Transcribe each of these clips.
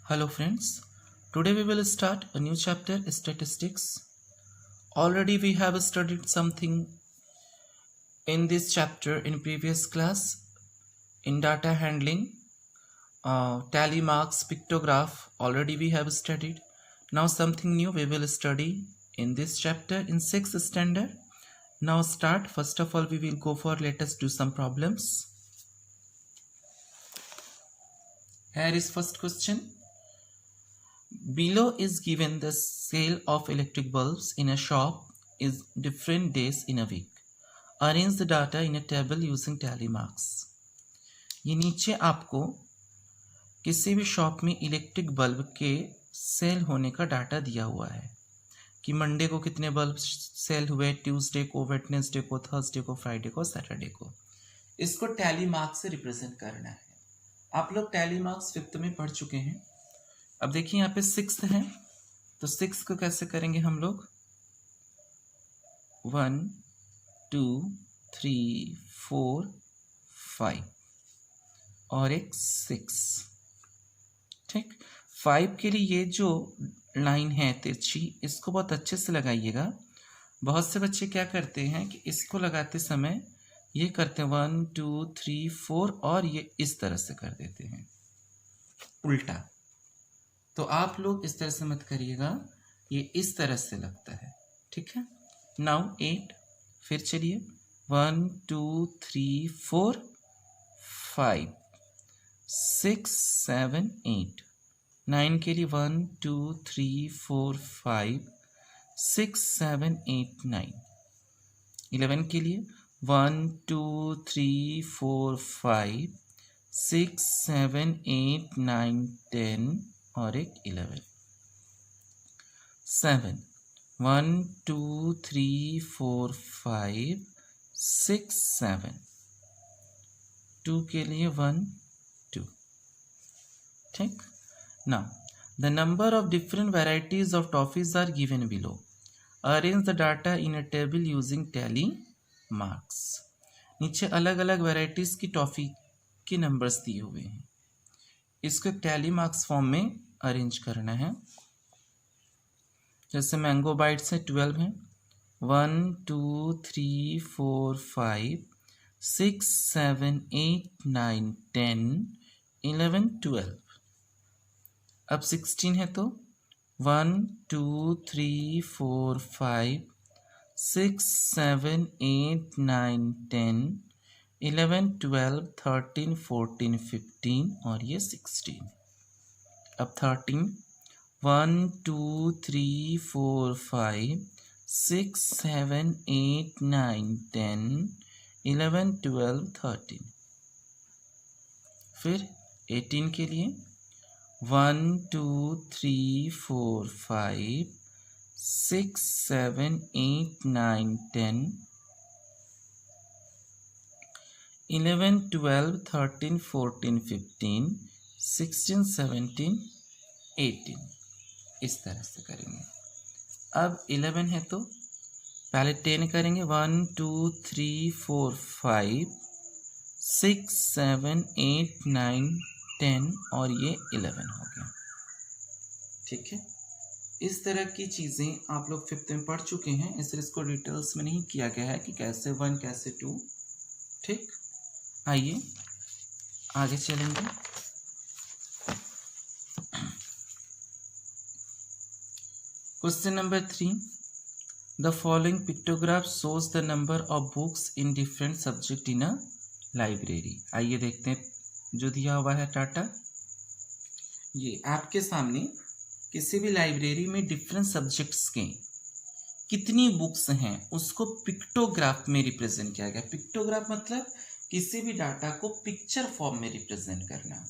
Hello friends, today we will start a new chapter, statistics. Already we have studied something in this chapter in previous class in data handling, tally marks, pictograph. Already we have studied. Now something new we will study in this chapter in 6th standard. Now start. First of all we will go for, let us do some problems. Here is first question. Below is given the sale of electric bulbs in a shop is different days in a week. Arrange the data in a table using tally marks. ये नीचे आपको किसी भी shop में electric bulb के cell होने का data दिया हुआ है कि मंडे को कितने बल्ब सेल हुए, ट्यूसडे को, वेडनेसडे को, थर्सडे को, फ्राइडे को, सैटरडे को. इसको टैली मार्क्स से रिप्रेजेंट करना है. आप लोग टैली मार्क्स 5th में पढ़ चुके हैं. अब देखिए यहाँ पे 6th है, तो 6 को कैसे करेंगे हम लोग? 1 2 3 4 5 और एक 6. ठीक, 5 के लिए ये जो लाइन है तिरछी, इसको बहुत अच्छे से लगाइएगा. बहुत से बच्चे क्या करते हैं कि इसको लगाते समय ये करते हैं 1 2 3 4 और ये इस तरह से कर देते हैं उल्टा. तो आप लोग इस तरह से मत करिएगा, ये इस तरह से लगता है. ठीक है. नाउ 8, फिर चलिए 1 2 3 4 5 6 7 8. 9 के लिए 1 2 3 4 5 6 7 8 9. 11 के लिए 1 2 3 4 5 6 7 8 9 10 और एक 11. 7 1 2 3 4 5 6 7. 2 के लिए 1 2. ठीक. Now the number of different varieties of toffees are given below. Arrange the data in a table using tally marks. नीचे अलग अलग वैरायटीज की टॉफी के नंबर्स दिए हुए हैं. इसको टैली मार्क्स फॉर्म में अरेंज करना है. जैसे मैंगो बाइट्स है 12 है. 1 2 3 4 5 6 7 8 9 10 11 12. अब 16 है तो 1 2 3 4 5 6 7 8 9 10 11 12 13 14 15 और ये 16. अब 13 1 2 3 4 5 6 7 8 9 10 11 12 13. फिर 18 के लिए 1 2 3 4 5 6 7 8 9 10 11 12 13 14 15 16 17 18. इस तरह से करेंगे. अब 11 है तो पहले 10 करेंगे. 1 2 3 4 5 6 7 8 9 10 और ये 11 हो गया. ठीक है. इस तरह की चीज़ें आप लोग 5th में पढ़ चुके हैं, इसलिए इसको डिटेल्स में नहीं किया गया है कि कैसे 1 कैसे 2. ठीक. आइए आगे चलेंगे. Question number 3. The following pictograph shows the number of books in different subject in a library. आइए देखते हैं जो दिया हुआ है डाटा. ये आपके सामने किसी भी लाइब्रेरी में डिफरेंट सब्जेक्ट्स के कितनी बुक्स हैं उसको पिक्टोग्राफ में रिप्रेजेंट किया गया. पिक्टोग्राफ मतलब किसी भी डाटा को पिक्चर फॉर्म में रिप्रेजेंट करना.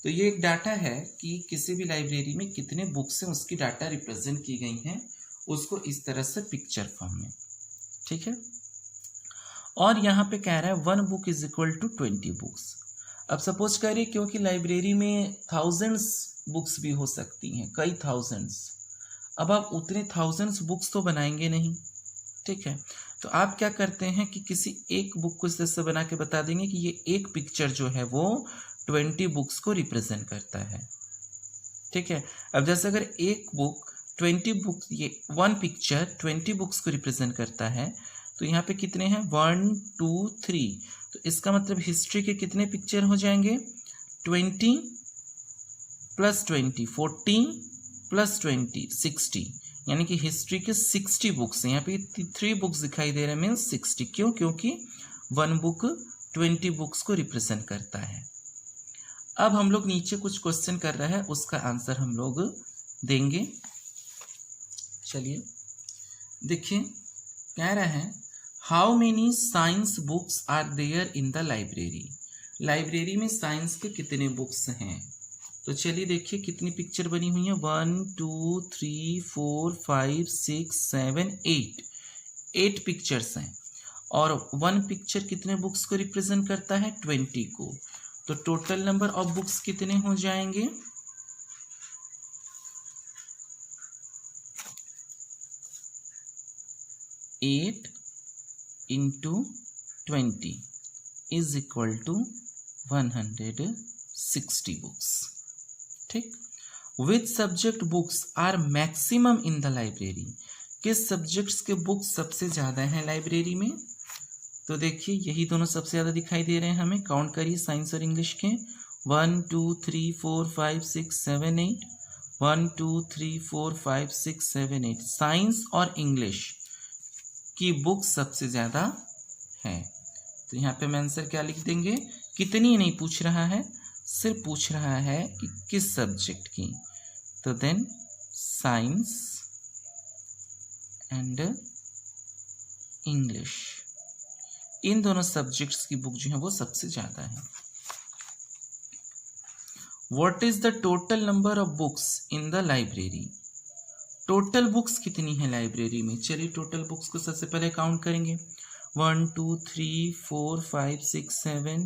तो ये एक डाटा है कि किसी भी लाइब्रेरी में कितने बुक्स हैं उसकी डाटा रिप्रेजेंट की गई हैं, उसको इस तरह से पिक्चर फॉर्म में. ठीक है. और यहाँ पे कह रहा है 1 book is equal to 20 books. अब सपोज करिए क्योंकि लाइब्रेरी में थाउजेंड्स बुक्स भी हो सकती हैं, कई थाउजेंड्स. अब आप उतने थाउजेंड्स बुक्स तो बनाएंगे नहीं. ठीक है. तो आप क्या करते हैं कि किसी एक बुक को इस तरह से बना के बता देंगे कि ये एक पिक्चर जो है वो 20 बुक्स को रिप्रेजेंट करता है. ठीक है। अब जैसे अगर एक बुक 20 बुक, ये 1 पिक्चर 20 बुक्स को रिप्रेजेंट करता है, तो यहाँ पे कितने हैं 1 2 3, तो इसका मतलब हिस्ट्री के कितने पिक्चर हो जाएंगे 20 + 20 40 + 20 60, यानी कि हिस्ट्री के 60 बुक्स हैं। यहाँ पे 3 बुक्स दिखाई दे रहे हैं, मीन्स 60। क्यों? क्योंकि 1 बुक 20 बुक्स को रिप्रेजेंट करता है। अब हम लोग नीचे कुछ क्वेश्चन कर रहे हैं, उसका आंसर हम लोग देंगे। चलिए देखिए, कह रहे हैं how many science books are there in the library. Library में साइंस के कितने बुक्स हैं? तो चलिए देखिए कितनी पिक्चर बनी हुई है 1 2 3 4 5 6 7 8, 8 पिक्चर्स हैं। और 1 पिक्चर कितने बुक्स को रिप्रेजेंट करता है 20 को। तो टोटल नंबर ऑफ बुक्स कितने हो जाएंगे 8 × 20 इज इक्वल टू 160 बुक्स। ठीक। Which subject books are maximum in the library. किस सब्जेक्ट्स के बुक्स सबसे ज़्यादा हैं लाइब्रेरी में? तो देखिए यही दोनों सबसे ज़्यादा दिखाई दे रहे हैं हमें। काउंट करिए साइंस और इंग्लिश के 1 2 3 4 5 6 7 8, 1 2 3 4 5 6 7 8। साइंस और इंग्लिश की बुक सबसे ज़्यादा है। तो यहाँ पे हम आंसर क्या लिख देंगे, कितनी नहीं पूछ रहा है, सिर्फ पूछ रहा है कि किस सब्जेक्ट की। तो देन साइंस एंड इंग्लिश, इन दोनों सब्जेक्ट्स की बुक जो है वो सबसे ज़्यादा है। What is the total number of books in the library. Total books कितनी है लाइब्रेरी में? चलिए टोटल बुक्स को सबसे पहले काउंट करेंगे 1 2 3 4 5 6 7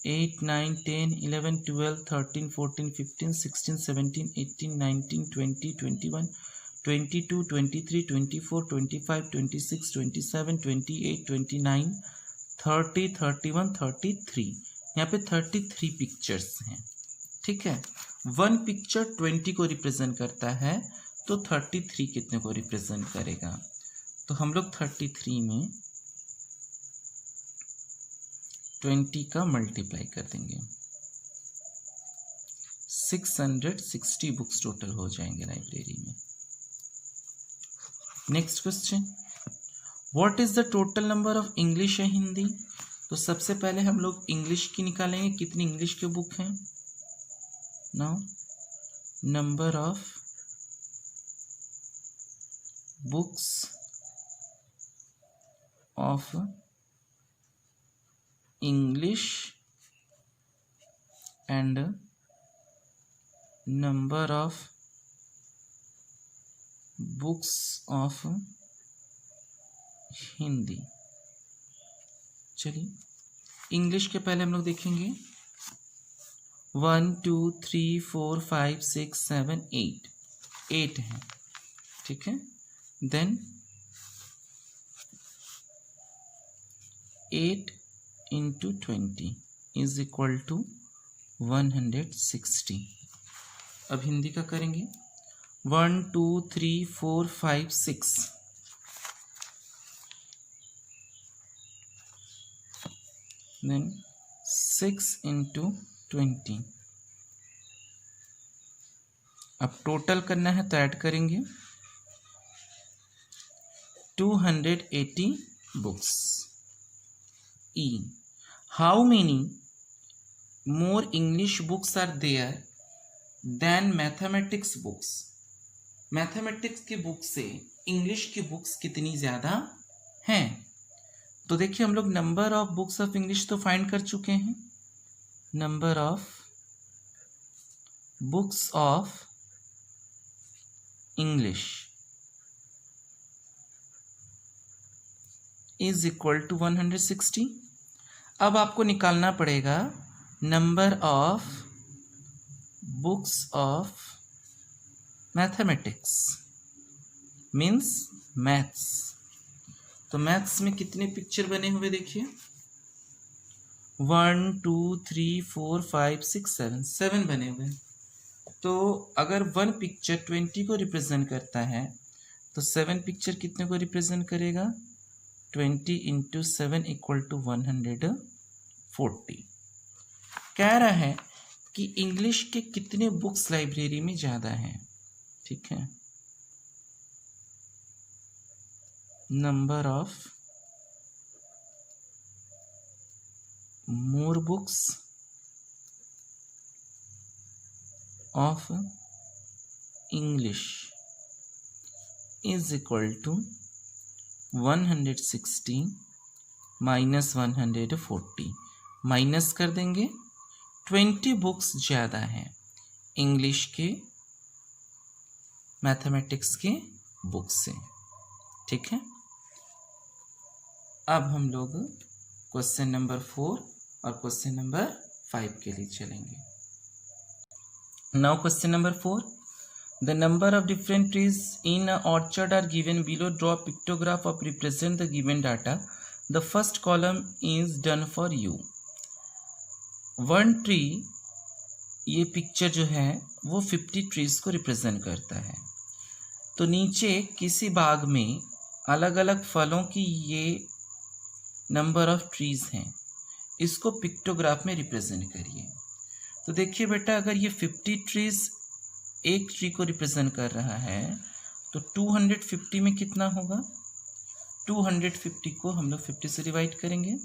8 9 10 11 12 13 14 15 16 17 18 19 20 21 22 23 24 25 26 27 28 29 30 31 33। यहाँ पे 33 पिक्चर्स हैं। ठीक है। 1 पिक्चर 20 को रिप्रेजेंट करता है, तो 33 कितने को रिप्रेजेंट करेगा? तो हम लोग 33 में 20 का मल्टीप्लाई कर देंगे, 660 बुक्स टोटल हो जाएंगे लाइब्रेरी में। Next question, what is the total number of English and Hindi. तो सबसे पहले हम लोग इंग्लिश की निकालेंगे, कितनी इंग्लिश के बुक हैं। Now number of books of English and number of books of Hindi. चलिए इंग्लिश के पहले हम लोग देखेंगे 1 2 3 4 5 6 7 8, 8 हैं। ठीक है। Then 8 × 20 is equal to 160। अब हिंदी का करेंगे 1 2 3 4 5 6, देन 6 × 20। अब टोटल करना है तो ऐड करेंगे 280 books. E, how many more English books are there than mathematics books। Mathematics की बुक से इंग्लिश की बुक्स कितनी ज़्यादा हैं? तो देखिए हम लोग number of books of English तो फाइंड कर चुके हैं। Number of books of English is equal to 160। अब आपको निकालना पड़ेगा number of books of mathematics, means maths. तो मैथ्स में कितने पिक्चर बने हुए देखिए 1 2 3 4 5 6 7, 7 बने हुए। तो अगर 1 पिक्चर 20 को रिप्रेजेंट करता है तो 7 पिक्चर कितने को रिप्रेजेंट करेगा? 20 इंटू 7 इक्वल टू 140। कह रहा है कि इंग्लिश के कितने बुक्स लाइब्रेरी में ज़्यादा हैं, ठीक है। Number of more books of English is equal to 160 minus 140। Minus कर देंगे, 20 बुक्स ज़्यादा हैं इंग्लिश के मैथमेटिक्स के बुक से, ठीक है। अब हम लोग क्वेश्चन नंबर 4 और क्वेश्चन नंबर 5 के लिए चलेंगे। Now question number 4, the number of different trees in a orchard are given below, draw pictograph of represent the given data, the first column is done for you. One tree, ये picture जो है वो 50 trees को represent करता है। तो नीचे किसी बाग में अलग अलग फलों की ये नंबर ऑफ ट्रीज हैं, इसको पिक्टोग्राफ में रिप्रेजेंट करिए। तो देखिए बेटा, अगर ये 50 ट्रीज एक ट्री को रिप्रेजेंट कर रहा है तो 250 में कितना होगा? 250 को हम लोग 50 से डिवाइड करेंगे,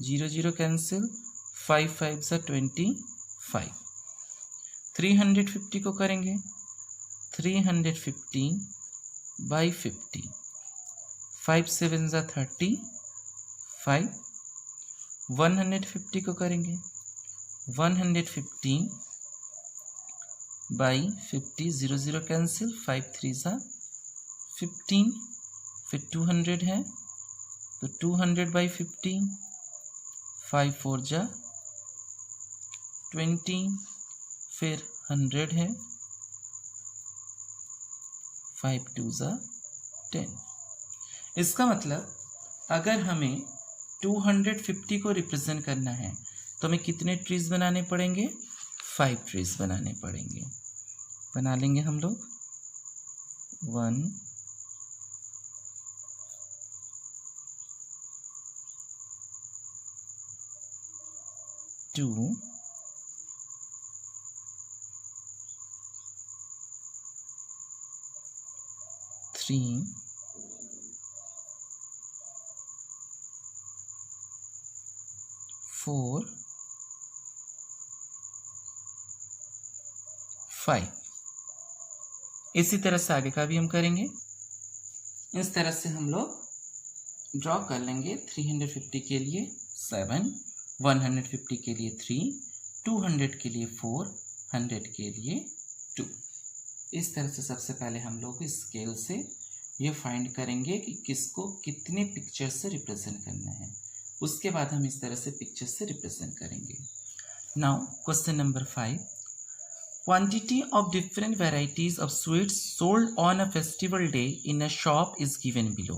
0 0 कैंसिल, 5 5 सा 25। 350 को करेंगे 350 बाई 50, 5 7 सा 35। 150 को करेंगे 150 बाई 50, 0 0 कैंसिल, 5 3 सा 15। फिर 200 है तो 200 बाई 50, 5 4 जा 20। फिर 100 है, 5 2 जा 10। इसका मतलब अगर हमें 250 को रिप्रेजेंट करना है तो हमें कितने ट्रीज बनाने पड़ेंगे? 5 ट्रीज बनाने पड़ेंगे। बना लेंगे हम लोग। 1 2 3 4 5। इसी तरह से आगे का भी हम करेंगे। इस तरह से हम लोग ड्रॉ कर लेंगे। 350 के लिए 7, 150 के लिए 3, 200 के लिए 4, 100 के लिए 2। इस तरह से सबसे पहले हम लोग स्केल से ये फाइंड करेंगे कि किसको कितने पिक्चर से रिप्रेजेंट करना है। उसके बाद हम इस तरह से पिक्चर से रिप्रेजेंट करेंगे। Now question number 5, quantity of different varieties of sweets sold on a festival day in a shop is given below.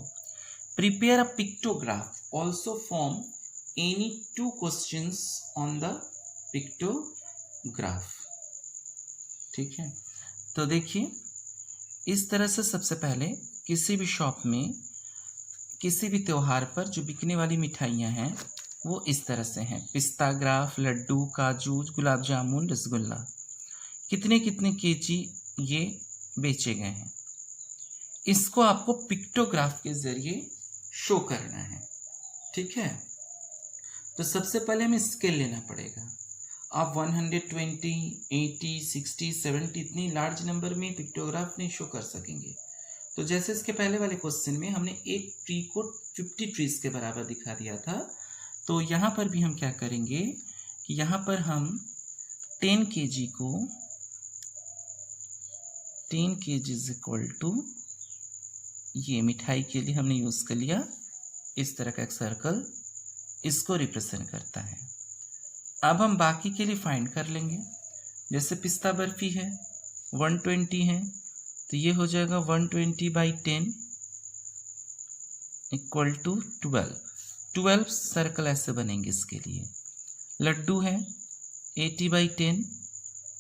Prepare a pictograph, also form any 2 questions on the pictograph. ठीक है, तो देखिए इस तरह से सबसे पहले किसी भी शॉप में किसी भी त्यौहार पर जो बिकने वाली मिठाइयाँ हैं वो इस तरह से हैं। पिस्ता ग्राफ, लड्डू, काजू, गुलाब जामुन, रसगुल्ला, कितने कितने केजी ये बेचे गए हैं। इसको आपको पिक्टोग्राफ के जरिए शो करना है। ठीक है, तो सबसे पहले हमें स्केल लेना पड़ेगा। आप 120, 80, 60, 70 इतनी लार्ज नंबर में पिक्टोग्राफ नहीं शो कर सकेंगे। तो जैसे इसके पहले वाले क्वेश्चन में हमने एक ट्री को 50 ट्रीज के बराबर दिखा दिया था, तो यहाँ पर भी हम क्या करेंगे कि यहाँ पर हम 10 kg को 10 kg इज इक्वल टू, ये मिठाई के लिए हमने यूज़ कर लिया इस तरह का एक सर्कल, इसको रिप्रेजेंट करता है। अब हम बाकी के लिए फाइंड कर लेंगे। जैसे पिस्ता बर्फी है 120 है, तो ये हो जाएगा 120 बाई 10 इक्वल टू 12। 12 सर्कल ऐसे बनेंगे इसके लिए। लड्डू है 80/10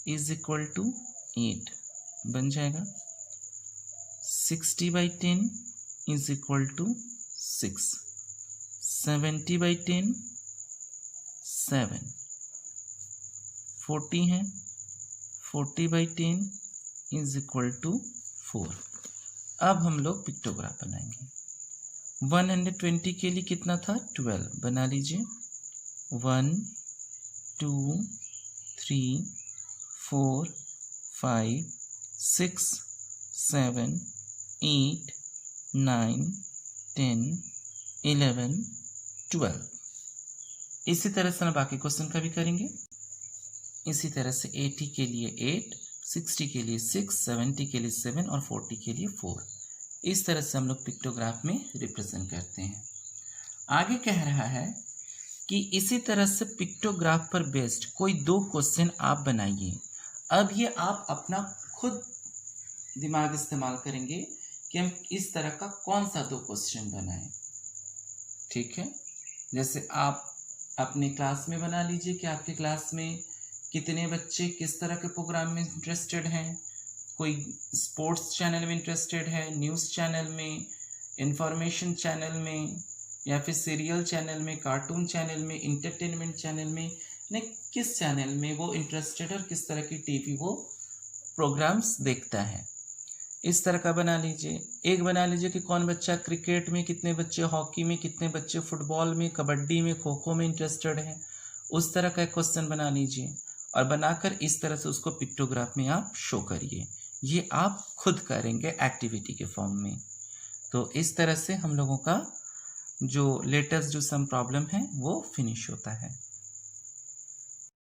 इज इक्वल टू 8 बन जाएगा। 60/10 इज इक्वल टू 6। 70/10 7। 40 है 40/10 इज इक्वल टू 4। अब हम लोग पिक्टोग्राफ बनाएंगे। 120 के लिए कितना था 12 बना लीजिए। 1 2 3 4 5 6 7 8 9 10 11 12। इसी तरह से हम बाकी क्वेश्चन का भी करेंगे। इसी तरह से 80 के लिए 8, 60 के लिए 6, 70 के लिए 7 और 40 के लिए 4। इस तरह से हम लोग पिक्टोग्राफ में रिप्रेजेंट करते हैं। आगे कह रहा है कि इसी तरह से पिक्टोग्राफ पर बेस्ड कोई 2 क्वेश्चन आप बनाइए। अब ये आप अपना खुद दिमाग इस्तेमाल करेंगे कि हम इस तरह का कौन सा 2 क्वेश्चन बनाएं। ठीक है, जैसे आप अपने क्लास में बना लीजिए कि आपके क्लास में कितने बच्चे किस तरह के प्रोग्राम में इंटरेस्टेड हैं। कोई स्पोर्ट्स चैनल में इंटरेस्टेड है, न्यूज़ चैनल में, इंफॉर्मेशन चैनल में, या फिर सीरियल चैनल में, कार्टून चैनल में, इंटरटेनमेंट चैनल में, ने किस चैनल में वो इंटरेस्टेड और किस तरह की टीवी वो प्रोग्राम्स देखता है। इस तरह का बना लीजिए। एक बना लीजिए कि कौन बच्चा क्रिकेट में, कितने बच्चे हॉकी में, कितने बच्चे फुटबॉल में, कबड्डी में, खो खो में इंटरेस्टेड है। उस तरह का एक क्वेश्चन बना लीजिए और बनाकर इस तरह से उसको पिक्टोग्राफ में आप शो करिए। ये आप खुद करेंगे एक्टिविटी के फॉर्म में। तो इस तरह से हम लोगों का जो लेटेस्ट जो सम प्रॉब्लम है वो फिनिश होता है।